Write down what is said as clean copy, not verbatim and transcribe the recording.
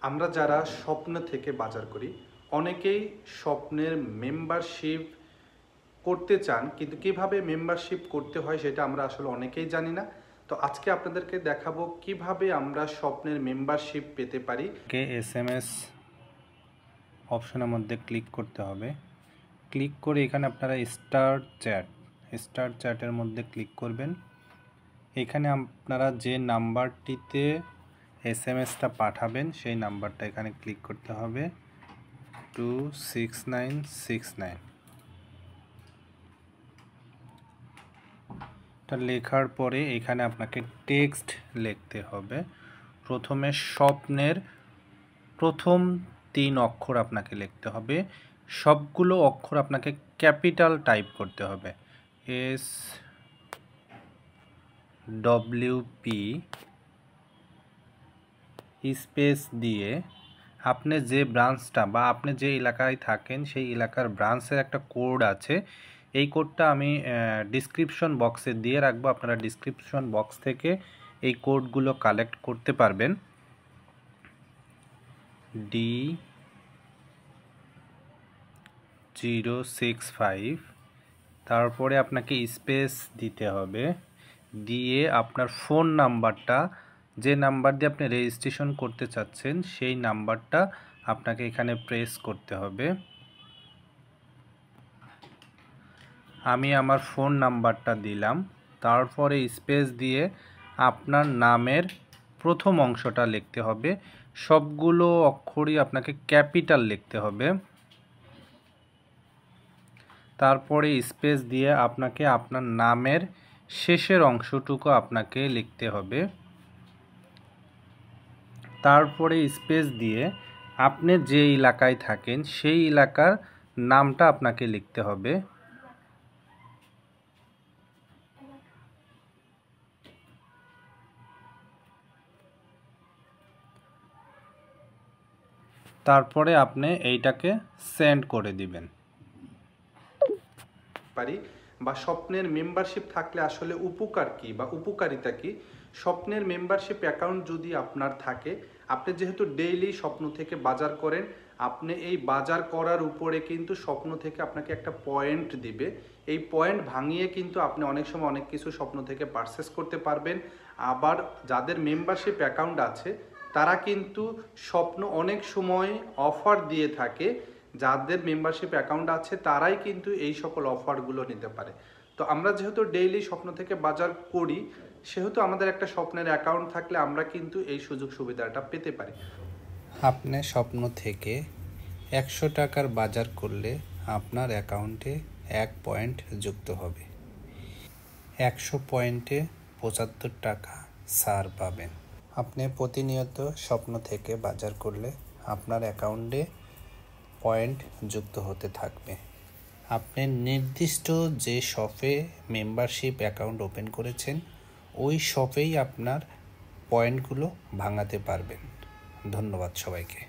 আমরা যারা স্বপ্ন থেকে বাজার করি অনেকেই স্বপ্নের মেম্বারশিপ করতে চান, কিন্তু কিভাবে মেম্বারশিপ করতে হয় সেটা আমরা আসলে অনেকেই জানি না। তো আজকে আপনাদেরকে দেখাবো কিভাবে আমরা স্বপ্নের মেম্বারশিপ পেতে পারি। SMS অপশনের মধ্যে ক্লিক করতে হবে। ক্লিক করে এখানে আপনারা স্টার চ্যাটের মধ্যে ক্লিক করবেন। এখানে আপনারা যে নাম্বারটিতে SMS-টা পাঠাবেন সেই নাম্বারটা এখানে ক্লিক করতে হবে 26969। এটা লেখার পরে এখানে আপনাকে টেক্সট লিখতে হবে। প্রথমে স্বপ্নের প্রথম 3 অক্ষর আপনাকে লিখতে হবে। সবগুলো অক্ষর আপনাকে ক্যাপিটাল টাইপ করতে হবে। SWP স্পেস দিয়ে আপনি যে ব্রাঞ্চটা বা আপনি যে এলাকায় থাকেন সেই এলাকার ব্রাঞ্চের একটা কোড আছে। এই কোডটা আমি ডিসক্রিপশন বক্সে দিয়ে রাখবো, আপনারা ডিসক্রিপশন বক্স থেকে এই কোডগুলো কালেক্ট করতে পারবেন। D065, তারপরে আপনাকে স্পেস দিতে হবে, দিয়ে আপনার ফোন নাম্বারটা, যে নাম্বার দিয়ে আপনি রেজিস্ট্রেশন করতে চাচ্ছেন সেই নাম্বারটা আপনাকে এখানে প্রেস করতে হবে। আমি আমার ফোন নাম্বারটা দিলাম, তারপরে স্পেস দিয়ে আপনার নামের প্রথম অংশটা লিখতে হবে। সবগুলো অক্ষরই আপনাকে ক্যাপিটাল লিখতে হবে। তারপরে স্পেস দিয়ে আপনাকে আপনার নামের শেষের অংশটুকু আপনাকে লিখতে হবে। তারপরে স্পেস দিয়ে আপনি যে এলাকায় থাকেন সেই এলাকার নামটা আপনাকে লিখতে হবে। তারপরে আপনি এইটাকে সেন্ড করে দিবেন। বা স্বপ্নের মেম্বারশিপ থাকলে আসলে উপকার কি বা উপকারিতা কি? স্বপ্নের মেম্বারশিপ অ্যাকাউন্ট যদি আপনার থাকে, আপনি যেহেতু ডেইলি স্বপ্ন থেকে বাজার করেন, আপনি এই বাজার করার উপরে কিন্তু স্বপ্ন থেকে আপনাকে একটা পয়েন্ট দিবে। এই পয়েন্ট ভাঙিয়ে কিন্তু আপনি অনেক সময় অনেক কিছু স্বপ্ন থেকে পারচেস করতে পারবেন। আবার যাদের মেম্বারশিপ অ্যাকাউন্ট আছে তারা কিন্তু স্বপ্ন অনেক সময় অফার দিয়ে থাকে। যাদের মেম্বারশিপ অ্যাকাউন্ট আছে তারাই কিন্তু এই সকল অফারগুলো নিতে পারে। তো আমরা যেহেতু ডেইলি স্বপ্ন থেকে বাজার করি, সেহেতু আমাদের একটা স্বপ্নের অ্যাকাউন্ট থাকলে আমরা কিন্তু এই সুযোগ সুবিধাটা পেতে পারি। আপনি স্বপ্ন থেকে 100 টাকার বাজার করলে আপনার অ্যাকাউন্টে 1 পয়েন্ট যুক্ত হবে। 100 পয়েন্টে 75 টাকা ছাড় পাবেন। আপনি প্রতিনিয়ত স্বপ্ন থেকে বাজার করলে আপনার অ্যাকাউন্টে পয়েন্ট যুক্ত হতে থাকবে। আপনি নির্দিষ্ট যে শপে মেম্বারশিপ অ্যাকাউন্ট ওপেন করেছেন ওই শপেই আপনার পয়েন্টগুলো ভাঙাতে পারবেন। ধন্যবাদ সবাইকে।